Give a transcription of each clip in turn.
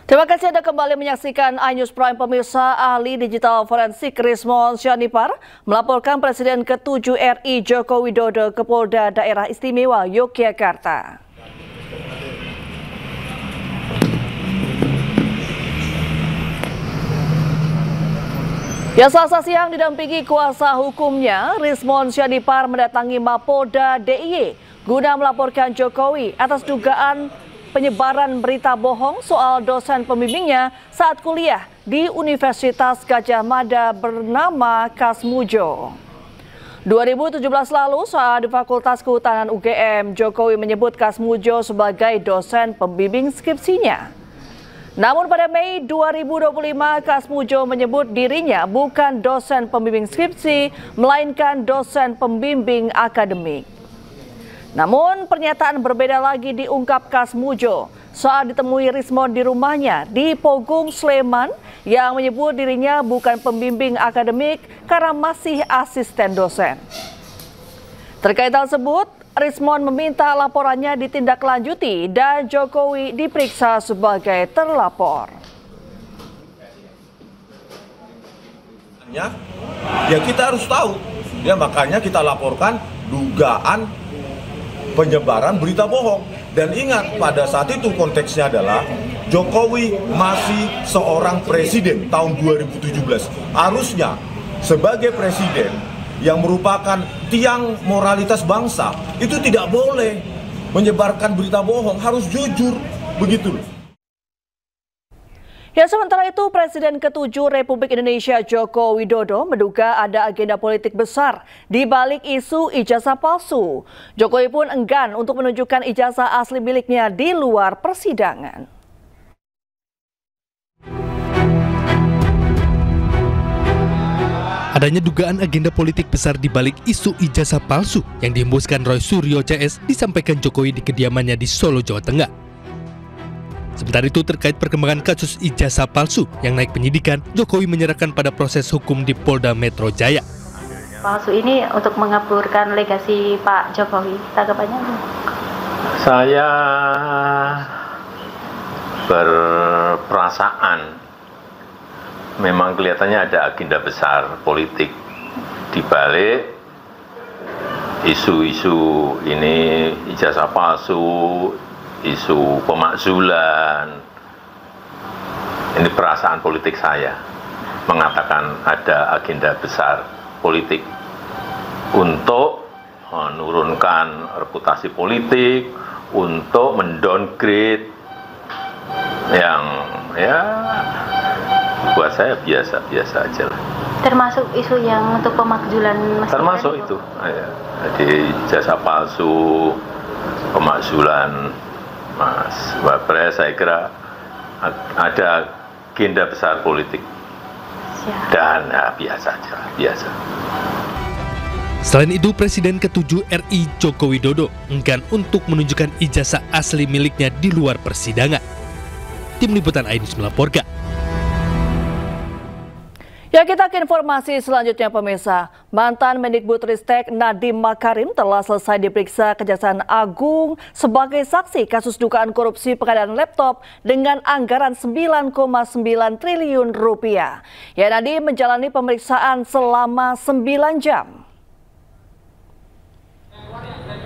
Terima kasih Anda kembali menyaksikan iNews Prime. Pemirsa, ahli digital forensik Rismon Syarnipar melaporkan Presiden ke-7 RI Joko Widodo ke Polda Daerah Istimewa Yogyakarta. Ya, Selasa siang didampingi kuasa hukumnya, Rismon Syarnipar mendatangi Mapolda DIY guna melaporkan Jokowi atas dugaan penyebaran berita bohong soal dosen pembimbingnya saat kuliah di Universitas Gadjah Mada bernama Kasmujo. 2017 lalu saat di Fakultas Kehutanan UGM, Jokowi menyebut Kasmujo sebagai dosen pembimbing skripsinya. Namun pada Mei 2025, Kasmujo menyebut dirinya bukan dosen pembimbing skripsi, melainkan dosen pembimbing akademik. Namun pernyataan berbeda lagi diungkap Kasmujo saat ditemui Rismon di rumahnya di Pogung, Sleman, yang menyebut dirinya bukan pembimbing akademik karena masih asisten dosen. Terkait hal tersebut, Rismon meminta laporannya ditindaklanjuti dan Jokowi diperiksa sebagai terlapor. Ya kita harus tahu, ya makanya kita laporkan dugaan penyebaran berita bohong. Dan ingat, pada saat itu konteksnya adalah Jokowi masih seorang presiden tahun 2017. Harusnya sebagai presiden yang merupakan tiang moralitas bangsa, itu tidak boleh menyebarkan berita bohong, harus jujur, begitu loh. Ya, sementara itu Presiden ke-7 Republik Indonesia Joko Widodo menduga ada agenda politik besar di balik isu ijazah palsu. Jokowi pun enggan untuk menunjukkan ijazah asli miliknya di luar persidangan. Adanya dugaan agenda politik besar di balik isu ijazah palsu yang dihembuskan Roy Suryo CS disampaikan Jokowi di kediamannya di Solo, Jawa Tengah. Sementara itu, terkait perkembangan kasus ijazah palsu yang naik penyidikan, Jokowi menyerahkan pada proses hukum di Polda Metro Jaya. Palsu ini untuk mengaburkan legasi Pak Jokowi, tanggapannya? Saya berperasaan memang kelihatannya ada agenda besar politik di balik isu-isu ini, ijazah palsu, isu pemakzulan. Ini perasaan politik saya mengatakan ada agenda besar politik untuk menurunkan reputasi politik, untuk mendowngrade yang ya buat saya biasa-biasa aja lah. Termasuk isu yang untuk pemakzulan Mas? Termasuk itu, ya. Jadi ijazah palsu, pemakzulan Mas Wapres, saya kira ada agenda besar politik. Dan ya, biasa aja, biasa. Selain itu, Presiden ke-7 RI Joko Widodo enggan untuk menunjukkan ijazah asli miliknya di luar persidangan. Tim Liputan iNews melaporkan. Ya, kita ke informasi selanjutnya, pemirsa. Mantan Mendikbudristek Nadiem Makarim telah selesai diperiksa Kejaksaan Agung sebagai saksi kasus dugaan korupsi pengadaan laptop dengan anggaran 9,9 triliun rupiah. Ya, Nadiem menjalani pemeriksaan selama 9 jam.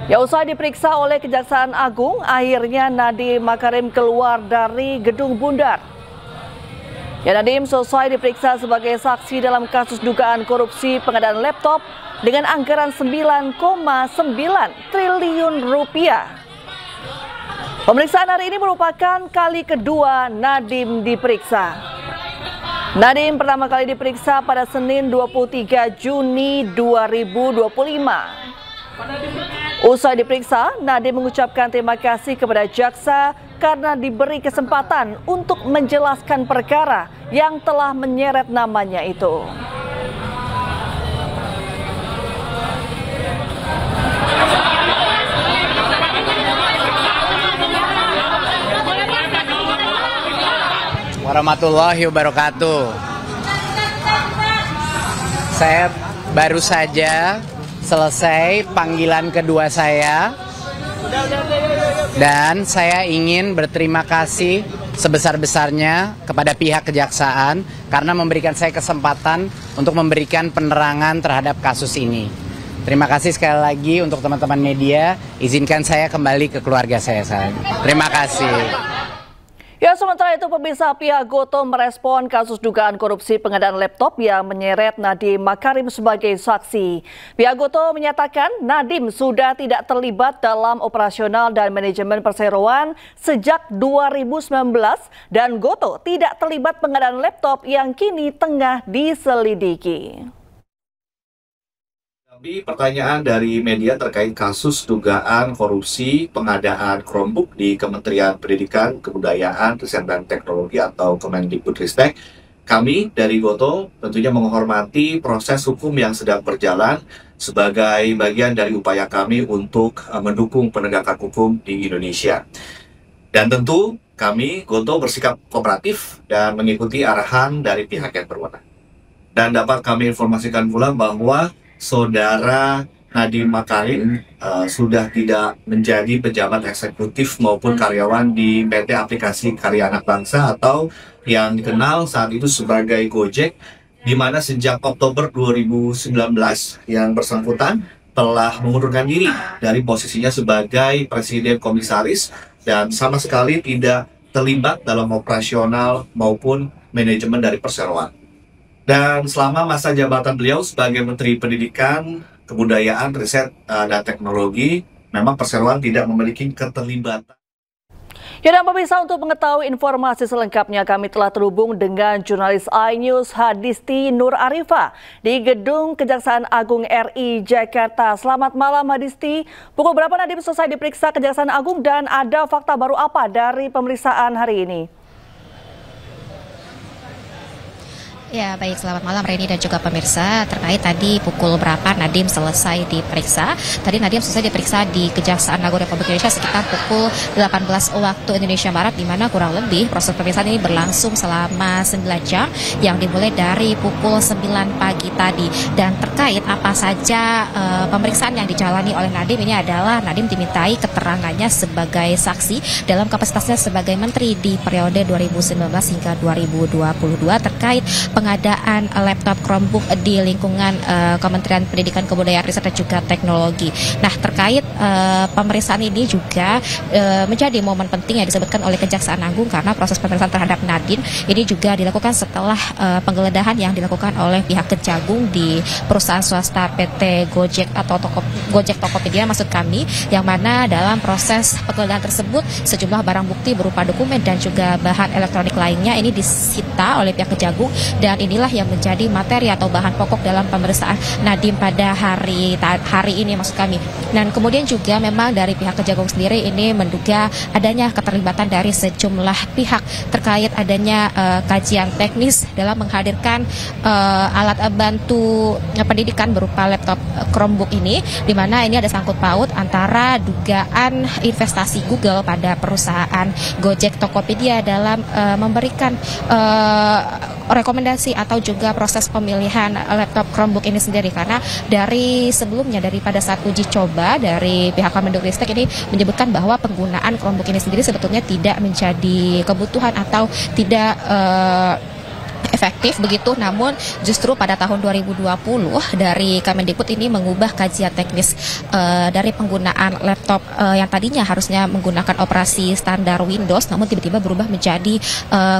Ya, usai diperiksa oleh Kejaksaan Agung, akhirnya Nadiem Makarim keluar dari Gedung Bundar. Ya, Nadiem selesai diperiksa sebagai saksi dalam kasus dugaan korupsi pengadaan laptop dengan anggaran 9,9 triliun rupiah. Pemeriksaan hari ini merupakan kali kedua Nadiem diperiksa. Nadiem pertama kali diperiksa pada Senin 23 Juni 2025. Usai diperiksa, Nadiem mengucapkan terima kasih kepada jaksa karena diberi kesempatan untuk menjelaskan perkara yang telah menyeret namanya itu. Warahmatullahi wabarakatuh. Saya baru saja selesai panggilan kedua saya. Dan saya ingin berterima kasih sebesar-besarnya kepada pihak kejaksaan karena memberikan saya kesempatan untuk memberikan penerangan terhadap kasus ini. Terima kasih sekali lagi untuk teman-teman media. Izinkan saya kembali ke keluarga saya. Terima kasih. Ya, sementara itu pemirsa, pihak Gotoh merespon kasus dugaan korupsi pengadaan laptop yang menyeret Nadiem Makarim sebagai saksi. Pihak Gotoh menyatakan Nadiem sudah tidak terlibat dalam operasional dan manajemen perseroan sejak 2019 dan Gotoh tidak terlibat pengadaan laptop yang kini tengah diselidiki. Pertanyaan dari media terkait kasus dugaan korupsi pengadaan Chromebook di Kementerian Pendidikan, Kebudayaan, Riset dan Teknologi atau Kemendikbudristek. Kami dari Gotoh tentunya menghormati proses hukum yang sedang berjalan sebagai bagian dari upaya kami untuk mendukung penegakan hukum di Indonesia. Dan tentu kami Gotoh bersikap kooperatif dan mengikuti arahan dari pihak yang berwenang. Dan dapat kami informasikan pula bahwa Saudara Nadiem Makarim sudah tidak menjadi pejabat eksekutif maupun karyawan di PT Aplikasi Karya Anak Bangsa atau yang dikenal saat itu sebagai Gojek, di mana sejak Oktober 2019 yang bersangkutan telah mengundurkan diri dari posisinya sebagai Presiden Komisaris dan sama sekali tidak terlibat dalam operasional maupun manajemen dari perseroan. Dan selama masa jabatan beliau sebagai Menteri Pendidikan, Kebudayaan, Riset, dan Teknologi, memang perseroan tidak memiliki keterlibatan. Ya, dan pemirsa, untuk mengetahui informasi selengkapnya kami telah terhubung dengan jurnalis iNews Hadisti Nur Arifah di Gedung Kejaksaan Agung RI Jakarta. Selamat malam Hadisti. Pukul berapa Nadiem selesai diperiksa Kejaksaan Agung dan ada fakta baru apa dari pemeriksaan hari ini? Ya, baik, selamat malam Reni dan juga pemirsa. Terkait tadi pukul berapa Nadiem selesai diperiksa. Tadi Nadiem selesai diperiksa di Kejaksaan Agung Republik Indonesia sekitar pukul 18 waktu Indonesia Barat, di mana kurang lebih proses pemeriksaan ini berlangsung selama 9 jam yang dimulai dari pukul 9 pagi tadi. Dan terkait apa saja pemeriksaan yang dijalani oleh Nadiem ini adalah Nadiem dimintai keterangannya sebagai saksi dalam kapasitasnya sebagai menteri di periode 2019 hingga 2022 terkait pengadaan laptop Chromebook di lingkungan Kementerian Pendidikan, Kebudayaan, Riset dan juga Teknologi. Nah, terkait pemeriksaan ini juga menjadi momen penting yang disebutkan oleh Kejaksaan Agung karena proses pemeriksaan terhadap Nadiem ini juga dilakukan setelah penggeledahan yang dilakukan oleh pihak Kejagung di perusahaan swasta PT Gojek atau Gojek Tokopedia maksud kami, yang mana dalam proses penggeledahan tersebut sejumlah barang bukti berupa dokumen dan juga bahan elektronik lainnya ini disita oleh pihak Kejagung. Dan inilah yang menjadi materi atau bahan pokok dalam pemeriksaan Nadiem pada hari ini maksud kami. Dan kemudian juga memang dari pihak Kejagung sendiri ini menduga adanya keterlibatan dari sejumlah pihak terkait adanya kajian teknis dalam menghadirkan alat bantu pendidikan berupa laptop Chromebook ini, di mana ini ada sangkut paut antara dugaan investasi Google pada perusahaan Gojek Tokopedia dalam memberikan rekomendasi atau juga proses pemilihan laptop Chromebook ini sendiri, karena dari sebelumnya daripada saat uji coba dari pihak Kemendikbudristek ini menyebutkan bahwa penggunaan Chromebook ini sendiri sebetulnya tidak menjadi kebutuhan atau tidak efektif begitu, namun justru pada tahun 2020 dari Kemendikbud ini mengubah kajian teknis dari penggunaan laptop yang tadinya harusnya menggunakan operasi standar Windows namun tiba-tiba berubah menjadi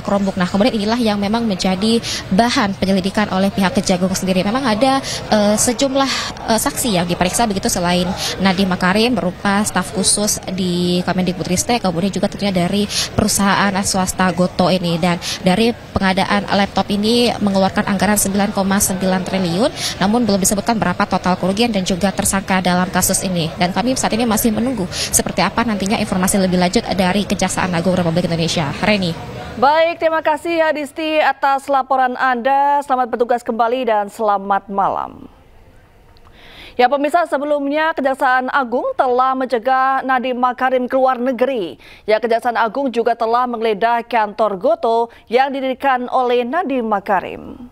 Chromebook. Nah, kemudian inilah yang memang menjadi bahan penyelidikan oleh pihak Kejagung sendiri. Memang ada sejumlah saksi yang diperiksa begitu selain Nadiem Makarim berupa staf khusus di Kemendikbudristek, kemudian juga tentunya dari perusahaan swasta Gotoh ini, dan dari pengadaan laptop ini mengeluarkan anggaran 9,9 triliun, namun belum disebutkan berapa total kerugian dan juga tersangka dalam kasus ini. Dan kami saat ini masih menunggu seperti apa nantinya informasi lebih lanjut dari Kejaksaan Agung Republik Indonesia. Reni. Baik, terima kasih Hadisti atas laporan Anda. Selamat bertugas kembali dan selamat malam. Ya pemirsa, sebelumnya Kejaksaan Agung telah mencegah Nadiem Makarim keluar negeri. Ya, Kejaksaan Agung juga telah menggeledah kantor Gotoh yang didirikan oleh Nadiem Makarim.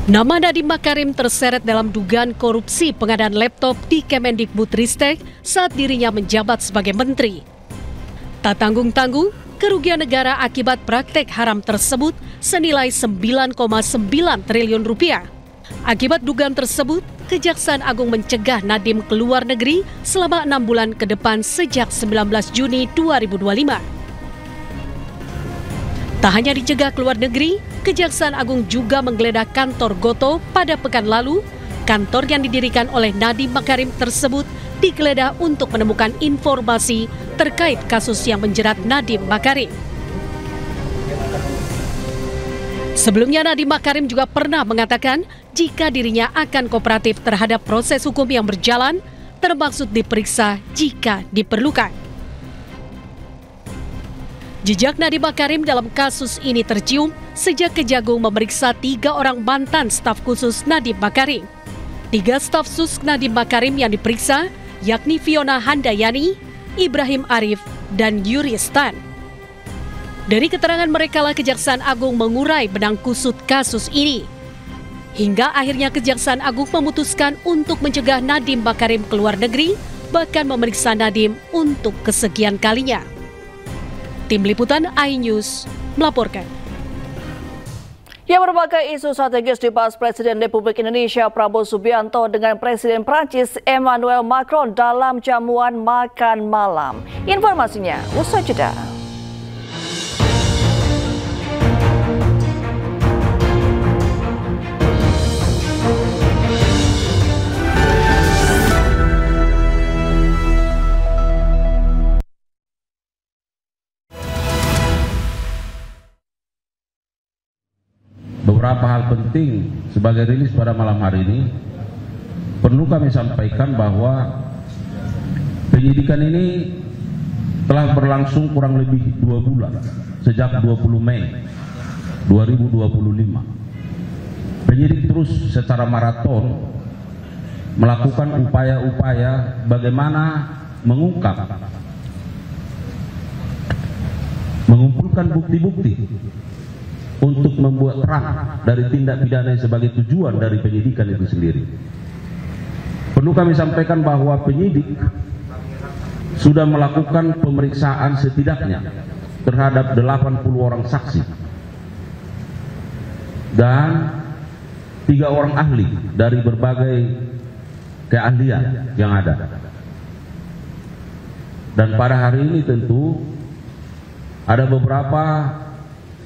Nama Nadiem Makarim terseret dalam dugaan korupsi pengadaan laptop di Kemendikbudristek saat dirinya menjabat sebagai menteri. Tak tanggung-tanggung, kerugian negara akibat praktek haram tersebut senilai 9,9 triliun rupiah. Akibat dugaan tersebut, Kejaksaan Agung mencegah Nadiem ke luar negeri selama 6 bulan ke depan sejak 19 Juni 2025. Tak hanya dicegah keluar negeri, Kejaksaan Agung juga menggeledah kantor Gotoh pada pekan lalu. Kantor yang didirikan oleh Nadiem Makarim tersebut digeledah untuk menemukan informasi terkait kasus yang menjerat Nadiem Makarim. Sebelumnya Nadiem Makarim juga pernah mengatakan jika dirinya akan kooperatif terhadap proses hukum yang berjalan, termaksud diperiksa jika diperlukan. Jejak Nadiem Makarim dalam kasus ini tercium sejak Kejagung memeriksa 3 orang mantan staf khusus Nadiem Makarim. 3 staf sus Nadiem Makarim yang diperiksa yakni Fiona Handayani, Ibrahim Arif, dan Yuri Stan. Dari keterangan mereka lah Kejaksaan Agung mengurai benang kusut kasus ini. Hingga akhirnya Kejaksaan Agung memutuskan untuk mencegah Nadiem Makarim ke luar negeri, bahkan memeriksa Nadiem untuk kesekian kalinya. Tim Liputan iNews melaporkan. Yang berbagai isu strategis dibahas Presiden Republik Indonesia Prabowo Subianto dengan Presiden Prancis Emmanuel Macron dalam jamuan makan malam. Informasinya usai jeda. Beberapa hal penting sebagai rilis pada malam hari ini perlu kami sampaikan bahwa penyidikan ini telah berlangsung kurang lebih 2 bulan sejak 20 Mei 2025. Penyidik terus secara maraton melakukan upaya-upaya bagaimana mengumpulkan bukti-bukti untuk membuat terang dari tindak pidana sebagai tujuan dari penyidikan itu sendiri. Perlu kami sampaikan bahwa penyidik sudah melakukan pemeriksaan setidaknya terhadap 80 orang saksi dan 3 orang ahli dari berbagai keahlian yang ada. Dan pada hari ini tentu ada beberapa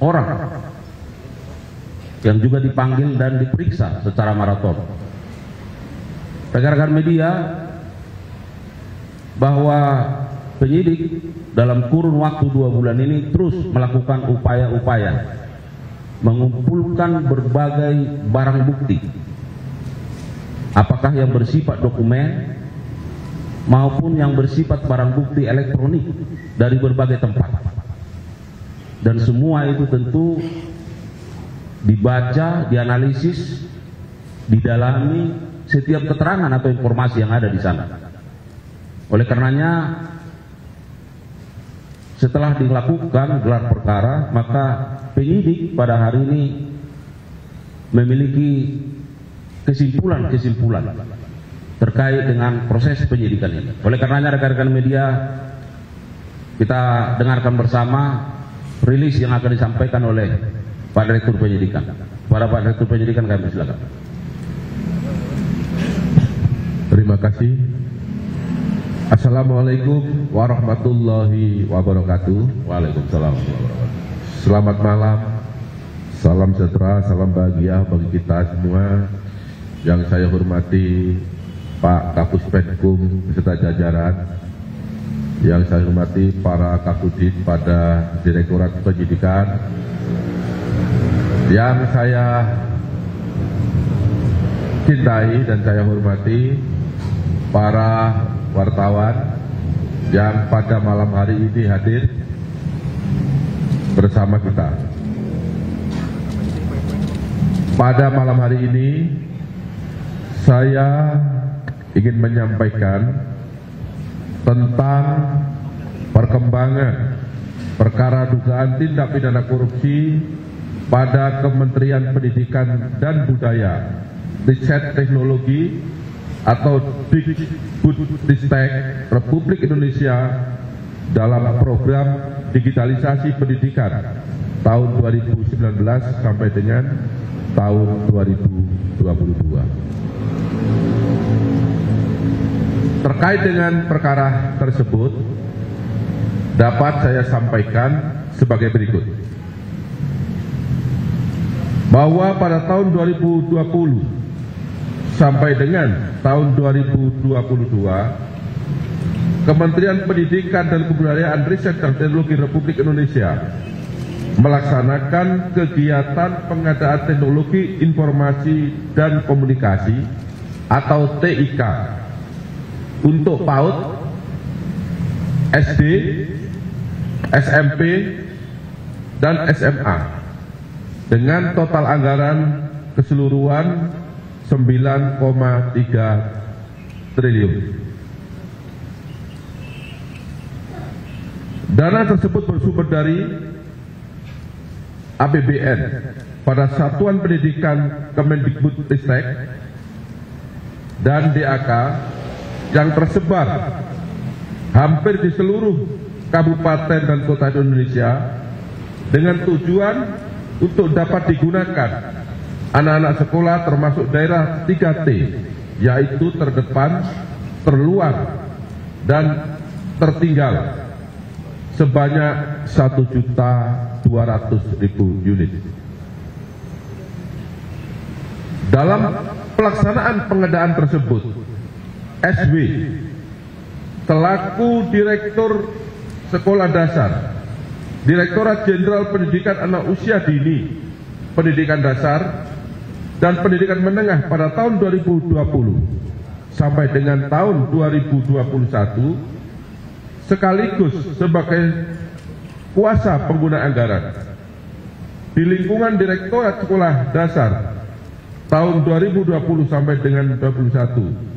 orang yang juga dipanggil dan diperiksa secara maraton. Rekan-rekan media, bahwa penyidik dalam kurun waktu 2 bulan ini terus melakukan upaya-upaya mengumpulkan berbagai barang bukti, apakah yang bersifat dokumen maupun yang bersifat barang bukti elektronik dari berbagai tempat. Dan semua itu tentu dibaca, dianalisis, didalami setiap keterangan atau informasi yang ada di sana. Oleh karenanya, setelah dilakukan gelar perkara, maka penyidik pada hari ini memiliki kesimpulan-kesimpulan terkait dengan proses penyidikan ini. Oleh karenanya, rekan-rekan media, kita dengarkan bersama rilis yang akan disampaikan oleh Pak Direktur Penyidikan. Para Pak Direktur Penyidikan, kami silakan. Terima kasih. Assalamualaikum warahmatullahi wabarakatuh. Waalaikumsalam. Selamat malam, salam sejahtera, salam bahagia bagi kita semua. Yang saya hormati Pak Kapus Penkum beserta jajaran, yang saya hormati para Kapudit pada Direktorat Penyidikan, yang saya cintai dan saya hormati para wartawan yang pada malam hari ini hadir bersama kita. Pada malam hari ini saya ingin menyampaikan tentang perkembangan perkara dugaan tindak pidana korupsi pada Kementerian Pendidikan dan Budaya, Riset Teknologi atau Dikbudristek Republik Indonesia dalam program digitalisasi pendidikan tahun 2019 sampai dengan tahun 2022. Terkait dengan perkara tersebut, dapat saya sampaikan sebagai berikut. Bahwa pada tahun 2020 sampai dengan tahun 2022, Kementerian Pendidikan dan Kebudayaan, Riset dan Teknologi Republik Indonesia melaksanakan kegiatan pengadaan teknologi informasi dan komunikasi atau TIK untuk PAUD, SD, SMP, dan SMA dengan total anggaran keseluruhan 9,3 triliun. Dana tersebut bersumber dari APBN pada Satuan Pendidikan Kemendikbudristek dan DAK yang tersebar hampir di seluruh kabupaten dan kota di Indonesia dengan tujuan untuk dapat digunakan anak-anak sekolah termasuk daerah 3T, yaitu terdepan, terluar, dan tertinggal sebanyak 1.200.000 unit. Dalam pelaksanaan pengadaan tersebut, SW selaku Direktur Sekolah Dasar, Direktorat Jenderal Pendidikan Anak Usia Dini, Pendidikan Dasar, dan Pendidikan Menengah pada tahun 2020 sampai dengan tahun 2021, sekaligus sebagai kuasa pengguna anggaran di lingkungan Direktorat Sekolah Dasar tahun 2020 sampai dengan 2021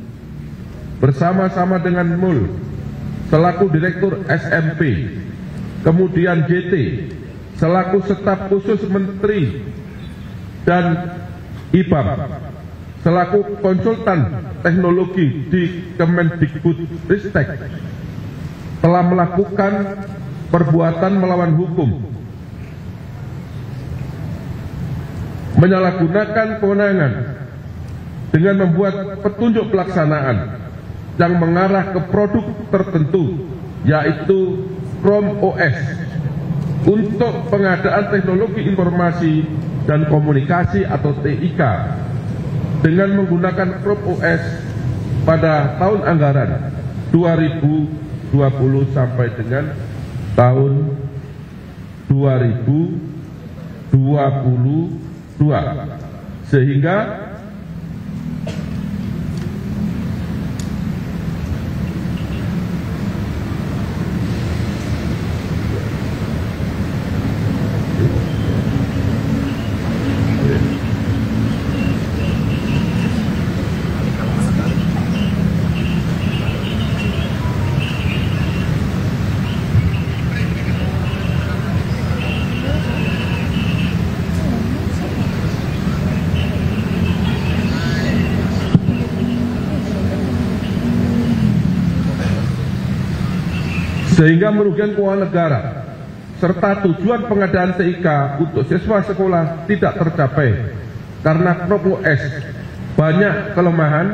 bersama-sama dengan MUL selaku Direktur SMP, kemudian JT selaku Staf Khusus Menteri dan IPAM selaku konsultan teknologi di Kemendikbudristek telah melakukan perbuatan melawan hukum, menyalahgunakan kewenangan dengan membuat petunjuk pelaksanaan yang mengarah ke produk tertentu, yaitu Chrome OS, untuk pengadaan teknologi informasi dan komunikasi atau TIK dengan menggunakan Chrome OS pada tahun anggaran 2020 sampai dengan tahun 2022, sehingga merugikan keuangan negara, serta tujuan pengadaan TIK untuk siswa sekolah tidak tercapai karena Chrome OS banyak kelemahan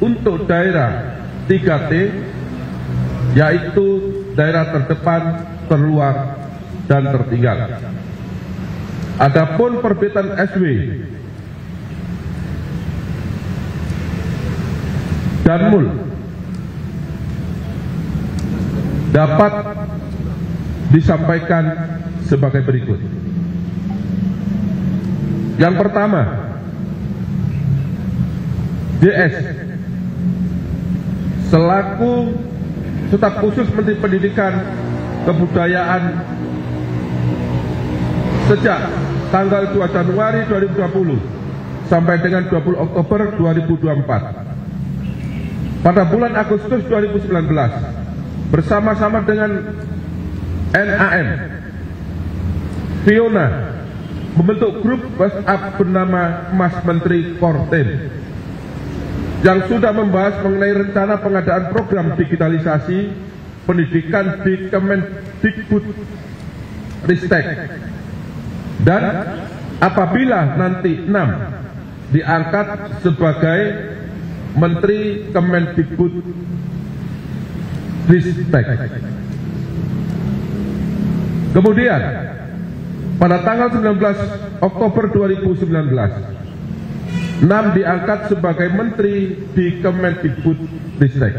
untuk daerah 3T, yaitu daerah terdepan, terluar, dan tertinggal. Adapun perbitan SW dan MUL dapat disampaikan sebagai berikut. Yang pertama, DS selaku Staf Khusus Menteri Pendidikan Kebudayaan sejak tanggal 2 Januari 2020 sampai dengan 20 Oktober 2024. Pada bulan Agustus 2019 bersama-sama dengan NAM, Fiona, membentuk grup WhatsApp bernama Mas Menteri Kortem yang sudah membahas mengenai rencana pengadaan program digitalisasi pendidikan di Kemendikbud Ristek. Dan apabila nanti 6 diangkat sebagai Menteri Kemendikbud Ristek. Kemudian pada tanggal 19 Oktober 2019, 6 diangkat sebagai Menteri di Kemendikbud Ristek.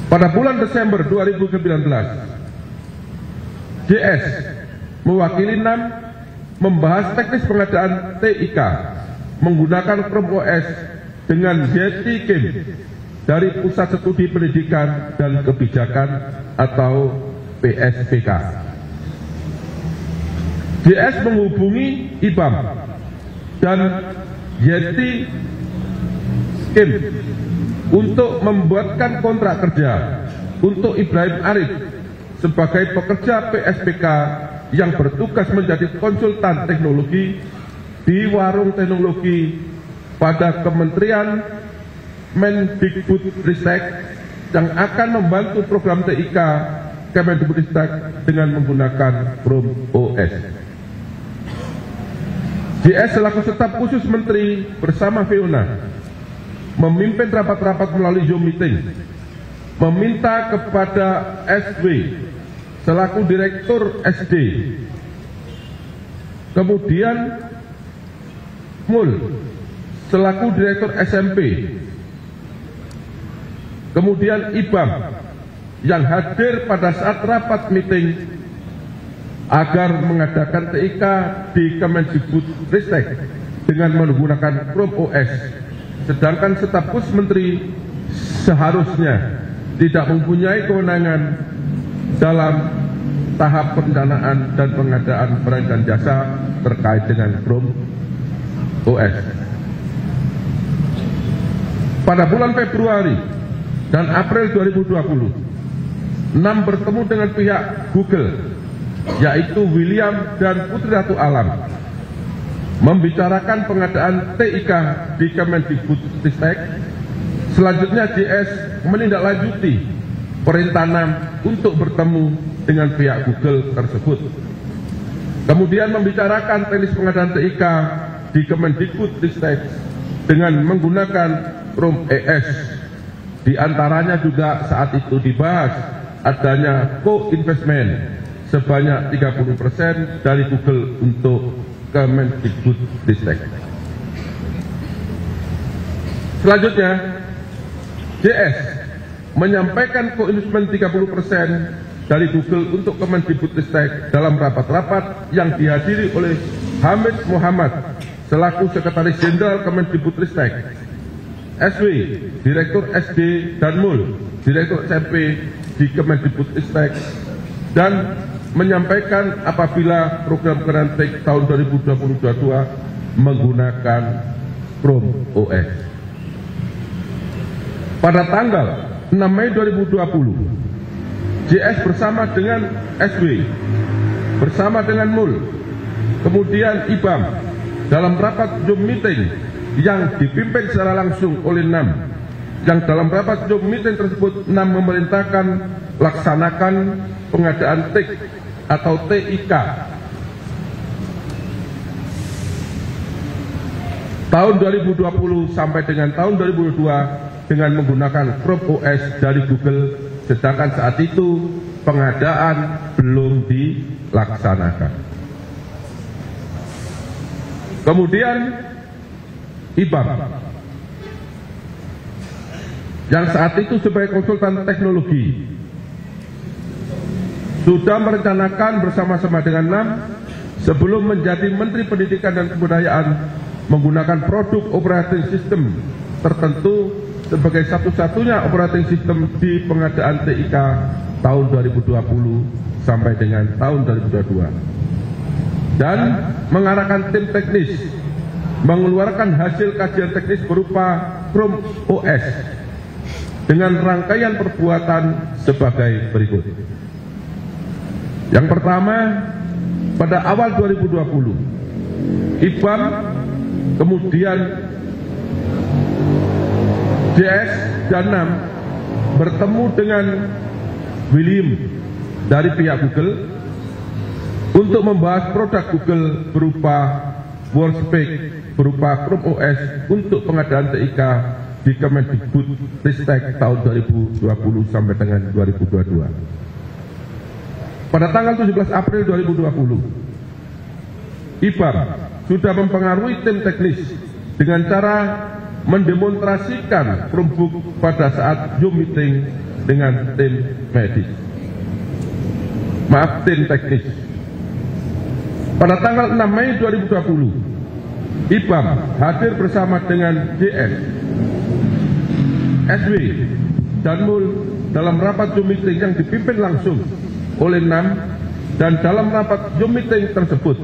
Pada bulan Desember 2019, JS mewakili 6 membahas teknis pengadaan TIK menggunakan Chrome OS dengan Yeti Kim dari Pusat Studi Pendidikan dan Kebijakan atau PSPK. JS menghubungi IBAM dan Yeti Kim untuk membuatkan kontrak kerja untuk Ibrahim Arif sebagai pekerja PSPK yang bertugas menjadi konsultan teknologi di warung teknologi pada Kementerian Mendikbud Ristek yang akan membantu program TIK Kemendikbud Ristek dengan menggunakan Chrome OS. JS selaku staf khusus Menteri bersama Fiona memimpin rapat-rapat melalui Zoom meeting, meminta kepada SW selaku Direktur SD, kemudian Mul selaku Direktur SMP, kemudian IBAM yang hadir pada saat rapat meeting agar mengadakan TIK di Kemendikbud Ristek dengan menggunakan Chrome OS, sedangkan staf khusus Menteri seharusnya tidak mempunyai kewenangan dalam tahap perencanaan dan pengadaan barang dan jasa terkait dengan Chrome OS. Pada bulan Februari dan April 2020, 6 bertemu dengan pihak Google, yaitu William dan Putri Ratu Alam, membicarakan pengadaan TIK di Kemendikbud Ristek. Selanjutnya JS menindaklanjuti perintah 6 untuk bertemu dengan pihak Google tersebut. Kemudian membicarakan teknis pengadaan TIK di Kemendikbud Ristek dengan menggunakan Chrome OS. Di antaranya juga saat itu dibahas adanya co-investment sebanyak 30% dari Google untuk Kemendikbud Ristek. Selanjutnya, JS menyampaikan co-investment 30% dari Google untuk Kemendikbud Ristek dalam rapat-rapat yang dihadiri oleh Hamid Muhammad selaku Sekretaris Jenderal Kemendikbud Ristek, SW, Direktur SD, dan Mul, Direktur SMP di Kemendikbud Ristek, dan menyampaikan apabila program Kementek tahun 2022 menggunakan Chrome OS. Pada tanggal 6 Mei 2020, JS bersama dengan SW, bersama dengan Mul, kemudian IBAM dalam rapat Zoom meeting yang dipimpin secara langsung oleh 6, yang dalam rapat Zoom meeting tersebut 6 memerintahkan laksanakan pengadaan TIK atau TIK tahun 2020 sampai dengan tahun 2022 dengan menggunakan Chrome OS dari Google, sedangkan saat itu pengadaan belum dilaksanakan. Kemudian IBAM yang saat itu sebagai konsultan teknologi sudah merencanakan bersama-sama dengan 6 sebelum menjadi Menteri Pendidikan dan Kebudayaan menggunakan produk operating system tertentu sebagai satu-satunya operating system di pengadaan TIK tahun 2020 sampai dengan tahun 2022, dan mengarahkan tim teknis mengeluarkan hasil kajian teknis berupa Chrome OS dengan rangkaian perbuatan sebagai berikut. Yang pertama, pada awal 2020, IPAM, kemudian JS dan NAM bertemu dengan William dari pihak Google untuk membahas produk Google berupa Workspace, berupa Chrome OS untuk pengadaan TIK di Kemendikbudristek tahun 2020 sampai dengan 2022. Pada tanggal 17 April 2020, IPAM sudah mempengaruhi tim teknis dengan cara mendemonstrasikan Chromebook pada saat Zoom meeting dengan tim medis. Tim teknis. Pada tanggal 6 Mei 2020, IPAM hadir bersama dengan JS, SW, dan MUL dalam rapat Zoom meeting yang dipimpin langsung oleh NAM, dan dalam rapat Zoom meeting tersebut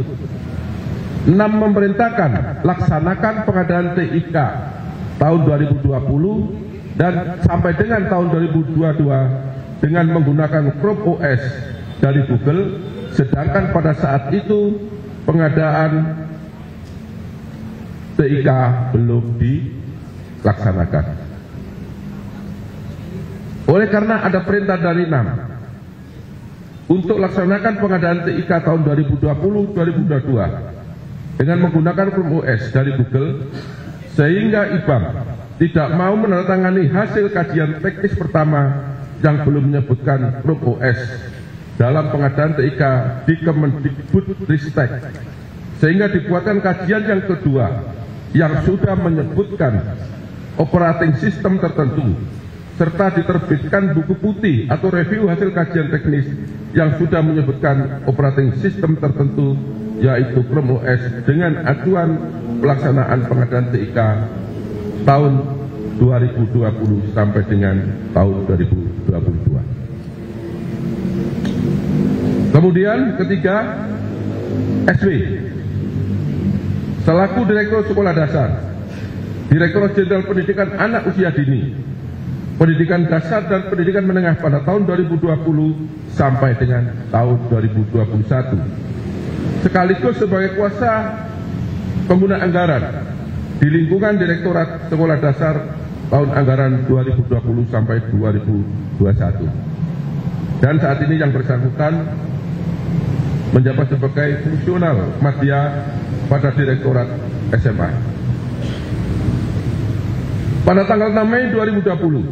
NAM memerintahkan laksanakan pengadaan TIK tahun 2020 dan sampai dengan tahun 2022 dengan menggunakan Chrome OS dari Google, sedangkan pada saat itu pengadaan TIK belum dilaksanakan. Oleh karena ada perintah dari NAM untuk laksanakan pengadaan TIK tahun 2020-2022 dengan menggunakan Chrome OS dari Google, sehingga IPAM tidak mau menandatangani hasil kajian teknis pertama yang belum menyebutkan Chrome OS dalam pengadaan TIK di Kemendikbudristek, sehingga dibuatkan kajian yang kedua yang sudah menyebutkan operating system tertentu, serta diterbitkan buku putih atau review hasil kajian teknis yang sudah menyebutkan operating system tertentu, yaitu Chrome OS dengan acuan pelaksanaan pengadaan TIK tahun 2020 sampai dengan tahun 2022. Kemudian ketiga, SW selaku Direktur Sekolah Dasar, Direktur Jenderal Pendidikan Anak Usia Dini, Pendidikan Dasar dan Pendidikan Menengah pada tahun 2020 sampai dengan tahun 2021, sekaligus sebagai kuasa pengguna anggaran di lingkungan Direktorat Sekolah Dasar tahun anggaran 2020 sampai 2021. Dan saat ini yang bersangkutan menjabat sebagai fungsional media pada Direktorat SMA. Pada tanggal 6 Mei 2020,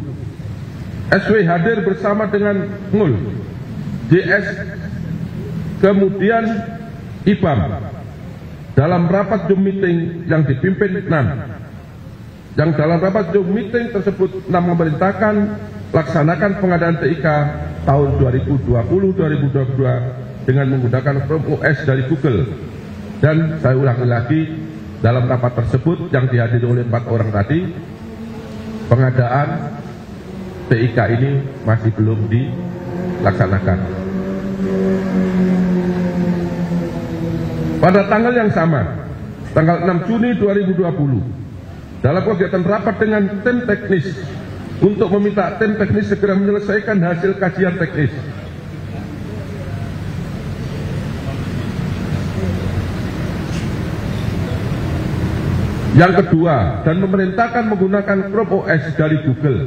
SW hadir bersama dengan MUL, JS, kemudian IPAM dalam rapat Zoom meeting yang dipimpin NAM. Yang dalam rapat Zoom meeting tersebut NAM memerintahkan laksanakan pengadaan TIK tahun 2020-2022 dengan menggunakan Chrome OS dari Google. Dan saya ulangi lagi, dalam rapat tersebut yang dihadiri oleh 4 orang tadi, pengadaan TIK ini masih belum dilaksanakan. Pada tanggal yang sama, tanggal 6 Juni 2020, dalam kegiatan rapat dengan tim teknis untuk meminta tim teknis segera menyelesaikan hasil kajian teknis, yang kedua, dan memerintahkan menggunakan Chrome OS dari Google.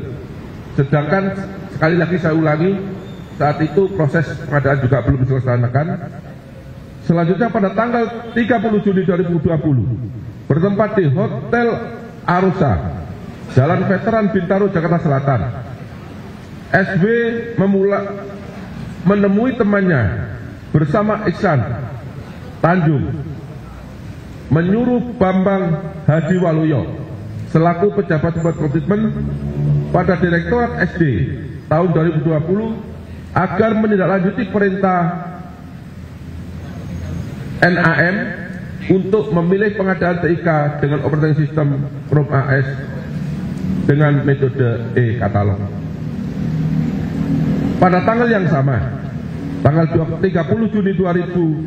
Sedangkan sekali lagi saya ulangi, saat itu proses pengadaan juga belum dilaksanakan. Selanjutnya pada tanggal 30 Juni 2020, bertempat di Hotel Arosa, Jalan Veteran Bintaro, Jakarta Selatan, SW menemui temannya bersama Iksan Tanjung, menyuruh Bambang Hadi Waluyo selaku pejabat komitmen pada Direktorat SD tahun 2020 agar menindaklanjuti perintah NAM untuk memilih pengadaan TIK dengan operating system Chrome OS dengan metode e-katalog. Pada tanggal yang sama, tanggal 30 Juni 2020,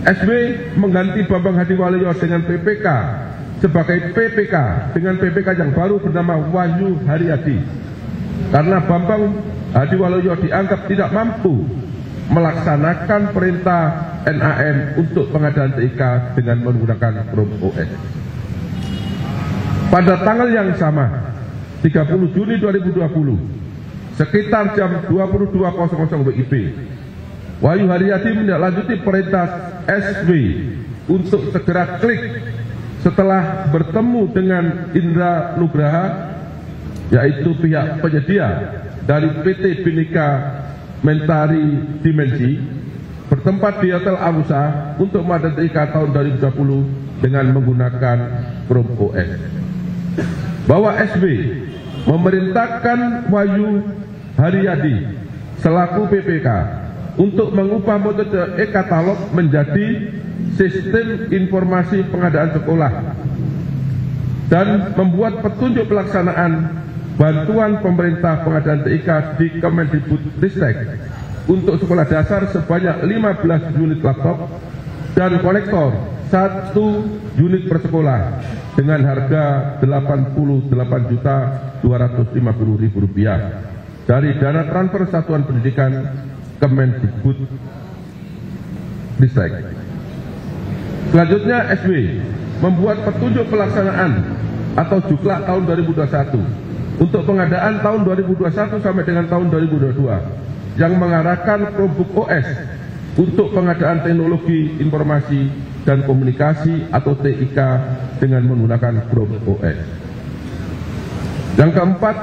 SW mengganti Bambang Hadi Waluyo dengan PPK sebagai PPK dengan PPK yang baru bernama Wahyu Haryadi, karena Bambang Hadi Waluyo dianggap tidak mampu melaksanakan perintah NAM untuk pengadaan TIK dengan menggunakan Chrome OS. Pada tanggal yang sama, 30 Juni 2020, sekitar jam 22.00 WIB, Wahyu Haryadi menindaklanjuti perintah SW untuk segera klik setelah bertemu dengan Indra Nugraha, yaitu pihak penyedia dari PT Bhinneka Mentari Dimensi, bertempat di Hotel Arusa untuk mengadaan TIK tahun 2020 dengan menggunakan Chrome OS. Bahwa SW memerintahkan Wahyu Haryadi selaku PPK untuk mengubah metode e-katalog menjadi sistem informasi pengadaan sekolah dan membuat petunjuk pelaksanaan bantuan pemerintah pengadaan TIK di Kemendikbudristek untuk sekolah dasar sebanyak 15 unit laptop dan konektor 1 unit per sekolah dengan harga Rp88.250.000 dari dana transfer Satuan Pendidikan Kemendikbudristek. Selanjutnya SW membuat petunjuk pelaksanaan atau juklak tahun 2021 untuk pengadaan tahun 2021 sampai dengan tahun 2022 yang mengarahkan Chromebook OS untuk pengadaan teknologi informasi dan komunikasi atau TIK dengan menggunakan Chrome OS. Yang keempat,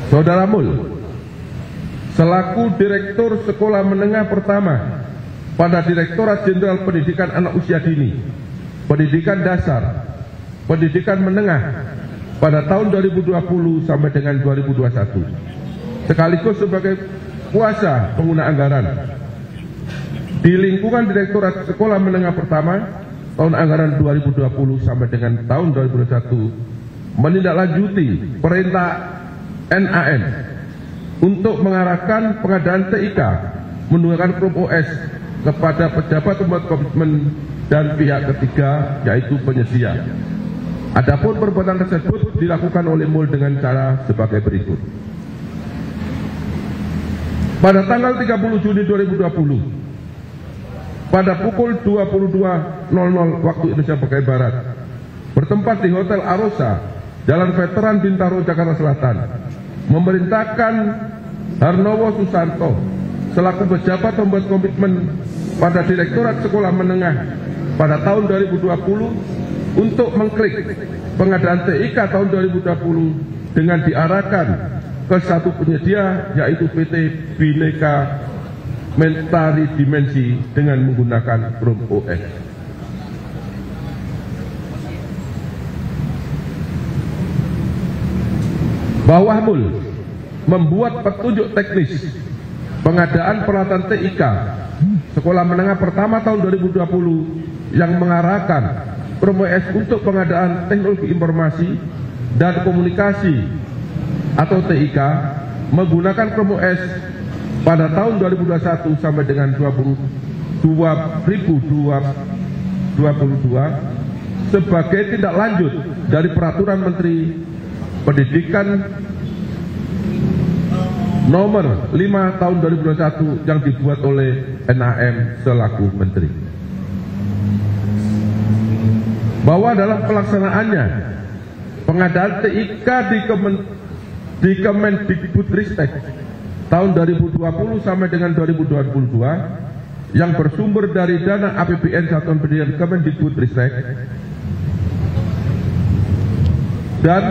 Saudara Mul selaku Direktur Sekolah Menengah Pertama pada Direktorat Jenderal Pendidikan Anak Usia Dini, Pendidikan Dasar, Pendidikan Menengah pada tahun 2020 sampai dengan 2021, sekaligus sebagai kuasa pengguna anggaran di lingkungan Direktorat Sekolah Menengah Pertama tahun anggaran 2020 sampai dengan tahun 2021, menindaklanjuti perintah NAM untuk mengarahkan pengadaan TIK menggunakan Chrome OS kepada pejabat pembuat komitmen dan pihak ketiga, yaitu penyedia. Adapun perbuatan tersebut dilakukan oleh MUL dengan cara sebagai berikut. Pada tanggal 30 Juni 2020, pada pukul 22.00 waktu Indonesia bagian Barat, bertempat di Hotel Arosa, Jalan Veteran Bintaro, Jakarta Selatan, memerintahkan Harnowo Susanto selaku pejabat pembuat komitmen pada Direktorat Sekolah Menengah pada tahun 2020 untuk mengklik pengadaan TIK tahun 2020 dengan diarahkan ke satu penyedia, yaitu PT Bhinneka Mentari Dimensi dengan menggunakan Chrome OS. Bawah MUL membuat petunjuk teknis pengadaan peralatan TIK Sekolah Menengah Pertama tahun 2020 yang mengarahkan Chrome OS untuk pengadaan teknologi informasi dan komunikasi atau TIK menggunakan Chrome OS pada tahun 2021 sampai dengan 2022 sebagai tindak lanjut dari Peraturan Menteri Pendidikan Nomor 5 tahun 2021 yang dibuat oleh NAM selaku Menteri. Bahwa dalam pelaksanaannya pengadaan TIK di Kemendikbudristek tahun 2020 sampai dengan 2022 yang bersumber dari dana APBN Satuan Pendidikan Kemendikbudristek dan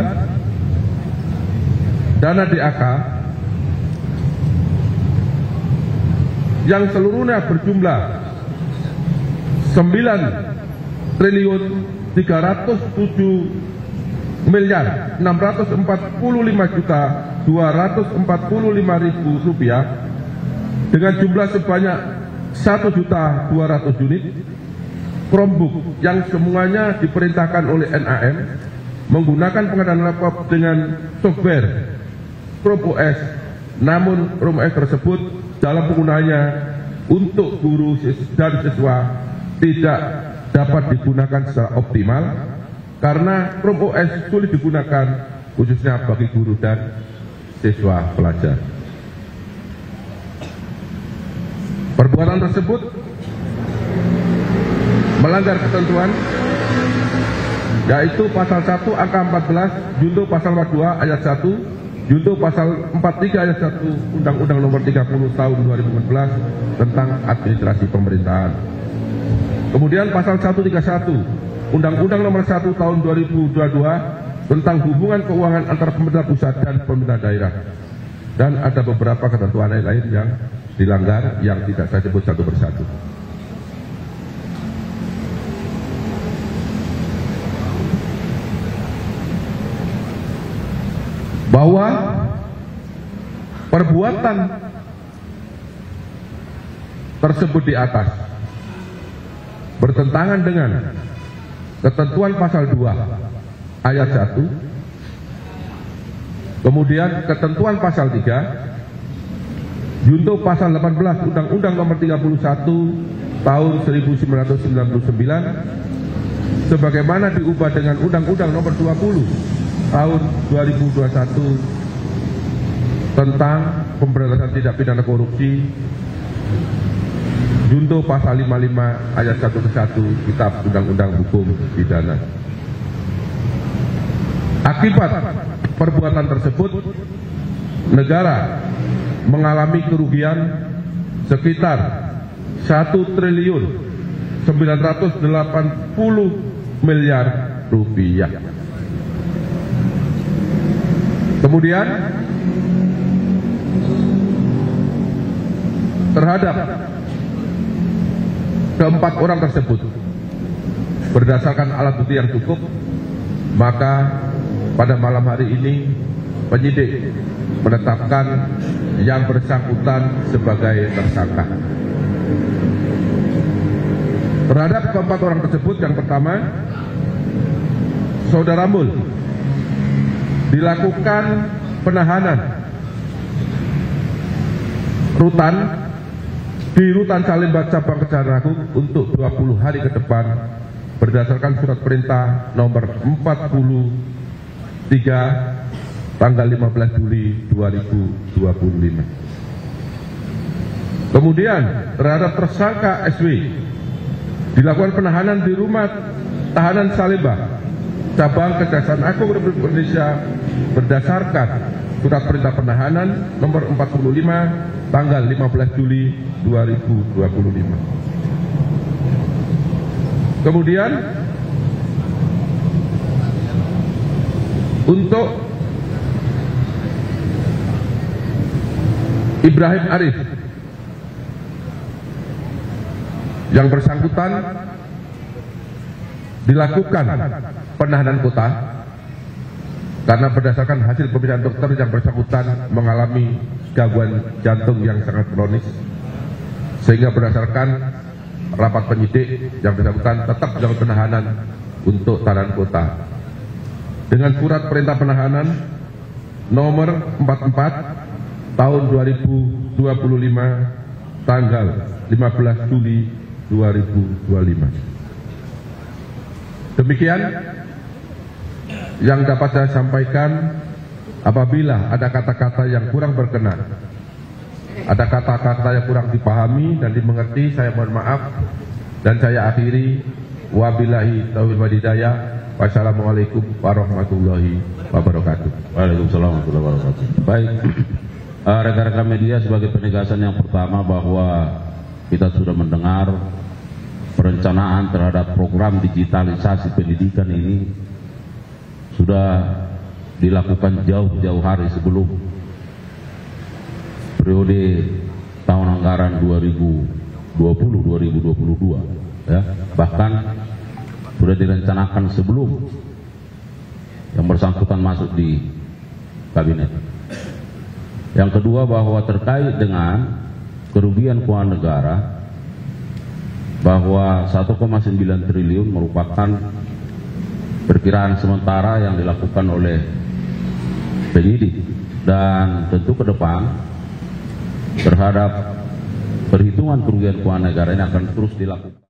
dana DAK yang seluruhnya berjumlah 9.645.245.000 rupiah dengan jumlah sebanyak 1.200.000 unit Chromebook yang semuanya diperintahkan oleh NAM menggunakan pengadaan laptop dengan software Chrome OS, namun Chrome OS tersebut dalam penggunaannya untuk guru dan siswa tidak dapat digunakan secara optimal karena Chrome OS sulit digunakan khususnya bagi guru dan siswa pelajar. Perbuatan tersebut melanggar ketentuan yaitu pasal 1 angka 14 junto pasal 42 ayat 1 junto pasal 43 ayat 1 Undang-Undang Nomor 30 Tahun 2014 tentang Administrasi Pemerintahan. Kemudian pasal 131 Undang-Undang Nomor 1 Tahun 2022 tentang hubungan keuangan antara pemerintah pusat dan pemerintah daerah. Dan ada beberapa ketentuan lain yang dilanggar yang tidak saya sebut satu persatu. Bahwa perbuatan tersebut di atas bertentangan dengan ketentuan pasal 2 ayat 1, kemudian ketentuan pasal 3, junto pasal 18 Undang-Undang Nomor 31 Tahun 1999 sebagaimana diubah dengan Undang-Undang Nomor 20 Tahun 2021 tentang pemberantasan tindak pidana korupsi, junto pasal 55 ayat 1 ke 1 Kitab Undang-Undang Hukum Pidana. Akibat perbuatan tersebut, negara mengalami kerugian sekitar 1.980 miliar rupiah. Kemudian terhadap keempat orang tersebut berdasarkan alat bukti yang cukup, maka pada malam hari ini penyidik menetapkan yang bersangkutan sebagai tersangka. Terhadap keempat orang tersebut, yang pertama, Saudara Mul dilakukan penahanan rutan di Rutan Salemba Cabang Kejaksaan Agung untuk 20 hari ke depan berdasarkan surat perintah nomor 43 tanggal 15 Juli 2025. Kemudian terhadap tersangka SW dilakukan penahanan di rumah tahanan Salemba Cabang Kejaksaan Agung Republik Indonesia berdasarkan surat perintah penahanan nomor 45 tanggal 15 Juli 2025. Kemudian untuk Ibrahim Arif yang bersangkutan dilakukan penahanan kota karena berdasarkan hasil pemeriksaan dokter yang bersangkutan mengalami gangguan jantung yang sangat kronis, sehingga berdasarkan rapat penyidik yang bersangkutan tetap dalam penahanan untuk tahanan kota dengan surat perintah penahanan nomor 44 tahun 2025 tanggal 15 Juli 2025. Demikian yang dapat saya sampaikan. Apabila ada kata-kata yang kurang berkenan, ada kata-kata yang kurang dipahami dan dimengerti, saya mohon maaf dan saya akhiri. Wabillahi taufiq wal hidayah. Wassalamualaikum warahmatullahi wabarakatuh. Waalaikumsalam warahmatullahi wabarakatuh. Baik, rekan-rekan media, sebagai penegasan yang pertama bahwa kita sudah mendengar perencanaan terhadap program digitalisasi pendidikan ini sudah dilakukan jauh-jauh hari sebelum periode tahun anggaran 2020-2022 ya. Bahkan sudah direncanakan sebelum yang bersangkutan masuk di kabinet. Yang kedua, bahwa terkait dengan kerugian keuangan negara, bahwa 1,9 triliun merupakan perkiraan sementara yang dilakukan oleh penyidik, dan tentu ke depan terhadap perhitungan kerugian keuangan negara ini akan terus dilakukan.